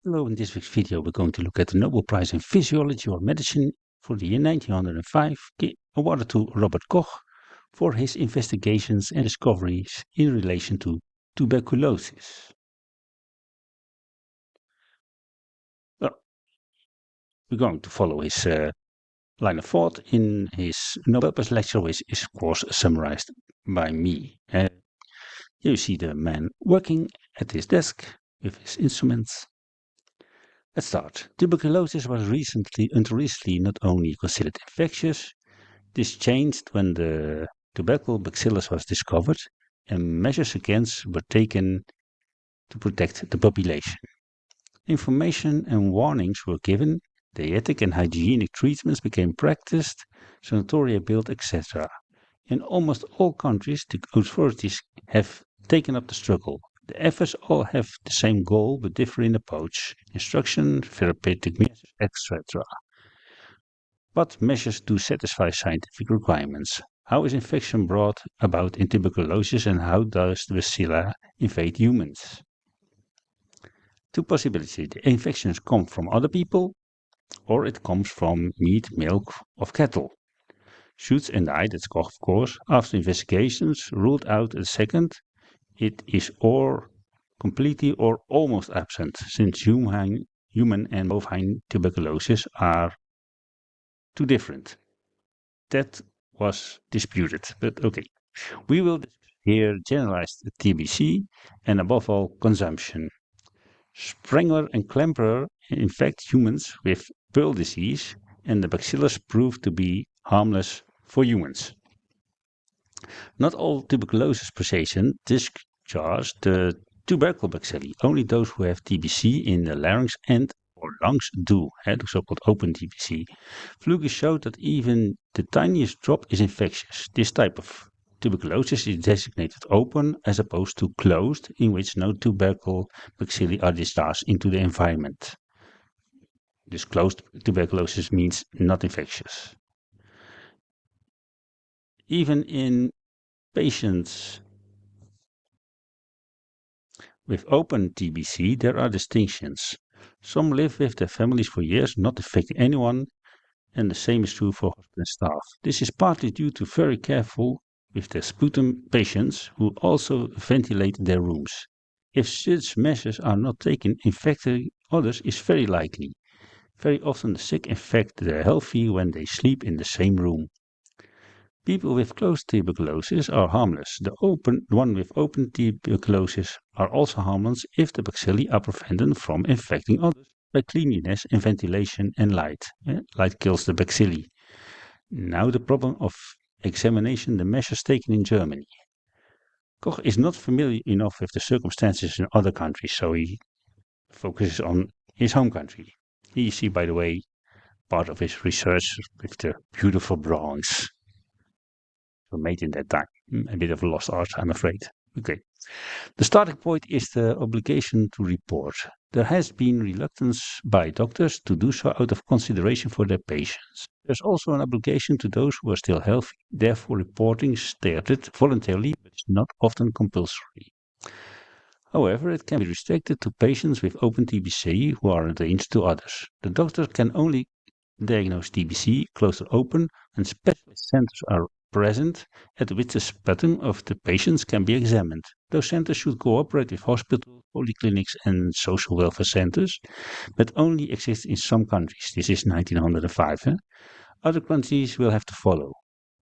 Hello, in this week's video we're going to look at the Nobel Prize in Physiology or Medicine for the year 1905, awarded to Robert Koch for his investigations and discoveries in relation to tuberculosis. Well, we're going to follow his line of thought in his Nobel Prize lecture, which is of course summarized by me. You see the man working at his desk with his instruments. Let's start. Tuberculosis was until recently not only considered infectious. This changed when the tubercle bacillus was discovered and measures against were taken to protect the population. Information and warnings were given, dietetic and hygienic treatments became practiced, sanatoria built, etc. In almost all countries, the authorities have taken up the struggle. The efforts all have the same goal but differ in approach, instruction, therapeutic measures, etc. What measures do satisfy scientific requirements? How is infection brought about in tuberculosis and how does the bacilla invade humans? Two possibilities. The infections come from other people or it comes from meat, milk of cattle. Schutz and I, that's Koch of course, after investigations ruled out the second. It is or completely or almost absent since human and bovine tuberculosis are too different. That was disputed, but okay. We will discuss here generalized TBC and above all consumption. Sprengler and Klemperer infect humans with pearl disease and the bacillus proved to be harmless for humans. Not all tuberculosis patients discharge the tubercle bacilli. Only those who have TBC in the larynx and or lungs do, the so-called open TBC. Fluke showed that even the tiniest drop is infectious. This type of tuberculosis is designated open as opposed to closed, in which no tubercle bacilli are discharged into the environment. This closed tuberculosis means not infectious. Even in patients with open TBC, there are distinctions. Some live with their families for years, not affecting anyone, and the same is true for hospital staff. This is partly due to very careful with their sputum patients who also ventilate their rooms. If such measures are not taken, infecting others is very likely. Very often the sick infect the healthy when they sleep in the same room. People with closed tuberculosis are harmless. The one with open tuberculosis are also harmless if the bacilli are prevented from infecting others by cleanliness and ventilation and light. Light kills the bacilli. Now the problem of examination the measures taken in Germany. Koch is not familiar enough with the circumstances in other countries, so he focuses on his home country. Here you see, by the way, part of his research with the beautiful drawings were made in that time. A bit of lost art, I'm afraid. Okay. The starting point is the obligation to report. There has been reluctance by doctors to do so out of consideration for their patients. There's also an obligation to those who are still healthy. Therefore, reporting started voluntarily, but is not often compulsory. However, it can be restricted to patients with open TBC who are a danger to others. The doctor can only diagnose TBC closed or open, and specialist centers are present at which the sputum of the patients can be examined. Those centers should cooperate with hospitals, polyclinics and social welfare centers, but only exist in some countries. This is 1905. Other countries will have to follow.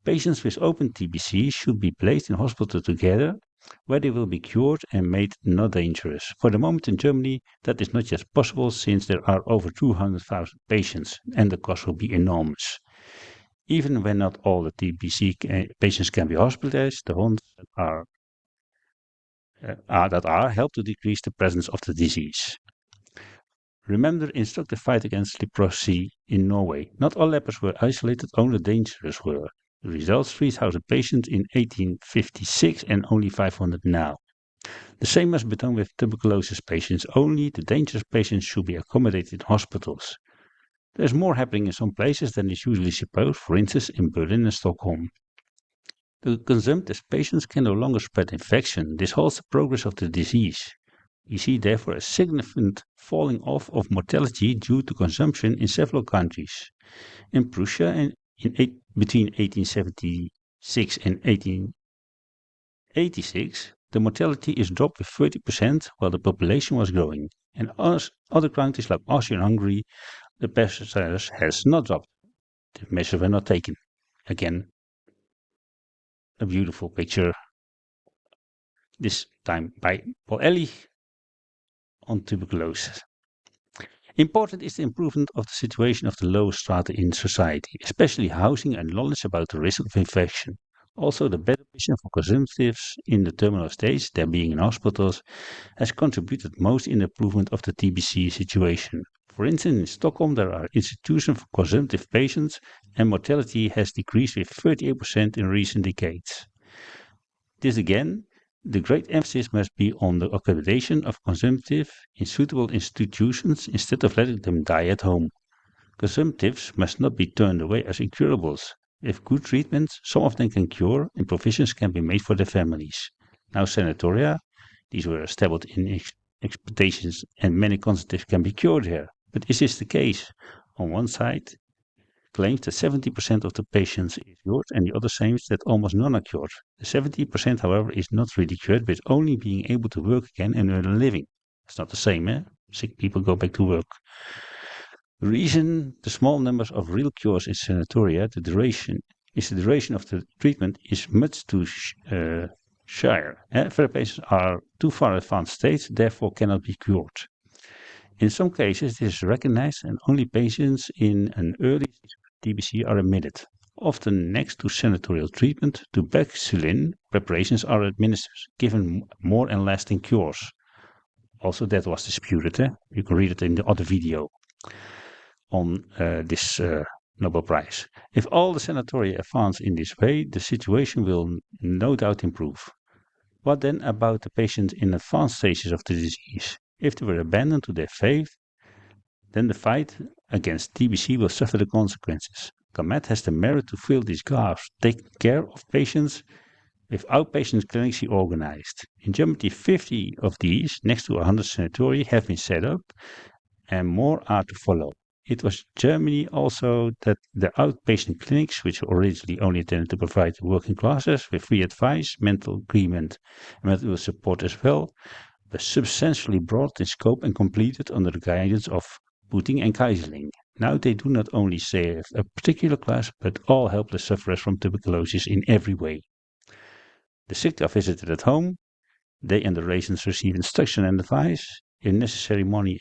Patients with open TBC should be placed in hospital together, where they will be cured and made not dangerous. For the moment in Germany, that is not yet possible since there are over 200,000 patients and the cost will be enormous. Even when not all the TBC patients can be hospitalized, the ones that are help to decrease the presence of the disease. Remember the instructive fight against leprosy in Norway. Not all lepers were isolated, only dangerous were. The results 3,000 patients in 1856 and only 500 now. The same must be done with tuberculosis patients. Only the dangerous patients should be accommodated in hospitals. There's more happening in some places than is usually supposed, for instance in Berlin and Stockholm. The consumptive patients can no longer spread infection. This halts the progress of the disease. We see therefore a significant falling off of mortality due to consumption in several countries. In Prussia, between 1876 and 1886, the mortality is dropped with 30% while the population was growing. And other countries like Austria and Hungary, the percentage has not dropped. The measures were not taken. Again, a beautiful picture, this time by Paul Ehrlich on tuberculosis. Important is the improvement of the situation of the lowest strata in society, especially housing and knowledge about the risk of infection. Also, the better vision for consumptives in the terminal stage, their being in hospitals, has contributed most in the improvement of the TBC situation. For instance, in Stockholm, there are institutions for consumptive patients, and mortality has decreased with 38% in recent decades. This again, the great emphasis must be on the accommodation of consumptive in suitable institutions instead of letting them die at home. Consumptives must not be turned away as incurables. With good treatments, some of them can cure and provisions can be made for their families. Now sanatoria, these were established in expectations and many consumptives can be cured here. But is this the case? On one side, claims that 70% of the patients is cured and the other claims that almost none are cured. The 70%, however, is not really cured, but only being able to work again and earn a living. It's not the same, eh? Sick people go back to work. The reason the small numbers of real cures in sanatoria, the duration of the treatment is much too shire. Further patients are too far advanced states, therefore cannot be cured. In some cases, this is recognized and only patients in an early stage of TBC are admitted. Often next to sanatorial treatment, tuberculin preparations are administered, given more and lasting cures. Also, that was disputed. You can read it in the other video on this Nobel Prize. If all the sanatoria advance in this way, the situation will no doubt improve. What then about the patients in advanced stages of the disease? If they were abandoned to their fate, then the fight against TBC will suffer the consequences. COMET has the merit to fill these gaps, taking care of patients with outpatient clinics he organized. In Germany, 50 of these, next to 100 sanatoria, have been set up, and more are to follow. It was Germany also that the outpatient clinics, which were originally only intended to provide working classes with free advice, mental agreement, and mental support as well, were substantially broadened in scope and completed under the guidance of Putin and Kaiserling. Now they do not only save a particular class, but all helpless sufferers from tuberculosis in every way. The sick are visited at home. They and the patients receive instruction and advice. If necessary, money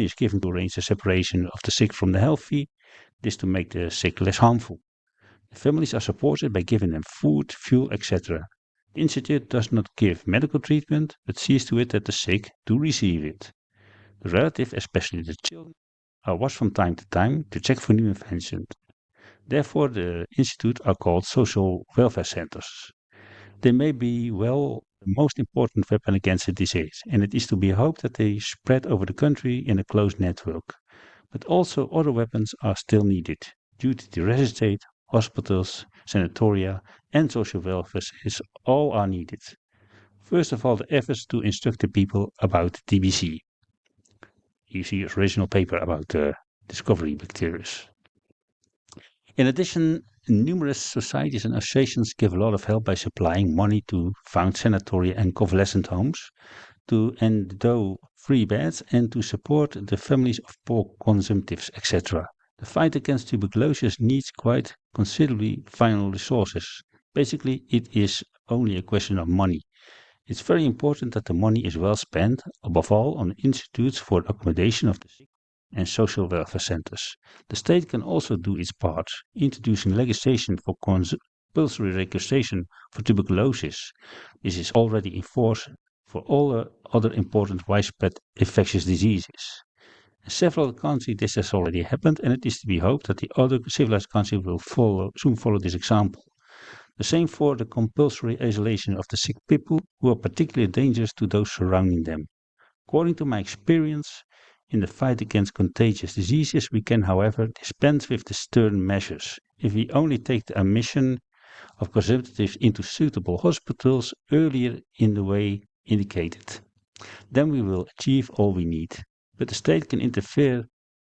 is given to arrange the separation of the sick from the healthy. This to make the sick less harmful. The families are supported by giving them food, fuel, etc. The institute does not give medical treatment, but sees to it that the sick do receive it. The relatives, especially the children, are watched from time to time to check for new inventions. Therefore, the institute are called social welfare centers. They may be the most important weapon against the disease, and it is to be hoped that they spread over the country in a close network. But also other weapons are still needed. Duty to resuscitate, hospitals, sanatoria, and social welfare centers all are needed. First of all, the efforts to instruct the people about TBC. You see his original paper about the discovery bacteria. In addition, numerous societies and associations give a lot of help by supplying money to found sanatoria and convalescent homes, to endow free beds, and to support the families of poor consumptives, etc. The fight against tuberculosis needs quite considerably final resources. Basically, it is only a question of money. It's very important that the money is well spent, above all on institutes for the accommodation of the sick and social welfare centers. The state can also do its part, introducing legislation for compulsory registration for tuberculosis. This is already in force for all other important widespread infectious diseases. In several countries this has already happened, and it is to be hoped that the other civilized countries will soon follow this example. The same for the compulsory isolation of the sick people who are particularly dangerous to those surrounding them. According to my experience in the fight against contagious diseases, we can, however, dispense with the stern measures if we only take the admission of consumptives into suitable hospitals earlier in the way indicated. then we will achieve all we need. But the state can interfere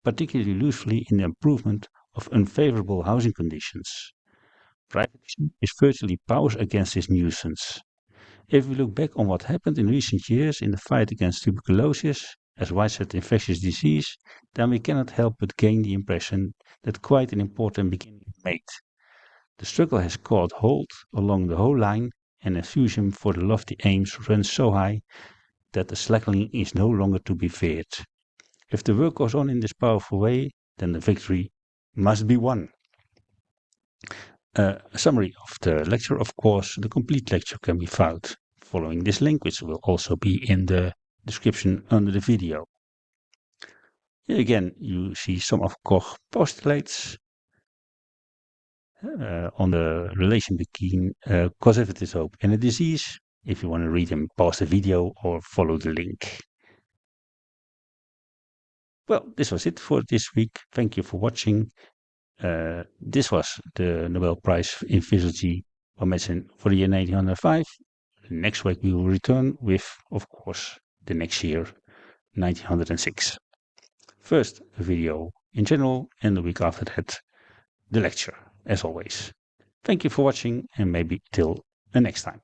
particularly usefully in the improvement of unfavorable housing conditions. Privacy is virtually powerless against this nuisance. If we look back on what happened in recent years in the fight against tuberculosis as widespread infectious disease, then we cannot help but gain the impression that quite an important beginning is made. The struggle has caught hold along the whole line, and enthusiasm for the lofty aims runs so high that the slackening is no longer to be feared. If the work goes on in this powerful way, then the victory must be won. A summary of the lecture, of course, the complete lecture can be found following this link, which will also be in the description under the video. Here again, you see some of Koch postulates on the relation between causative hope and a disease. If you want to read them, pause the video or follow the link. Well, this was it for this week. Thank you for watching. This was the Nobel Prize in Physiology or Medicine for the year 1905. Next week we will return with, of course, the next year, 1906. First, a video in general, and the week after that, the lecture, as always. Thank you for watching, and maybe till the next time.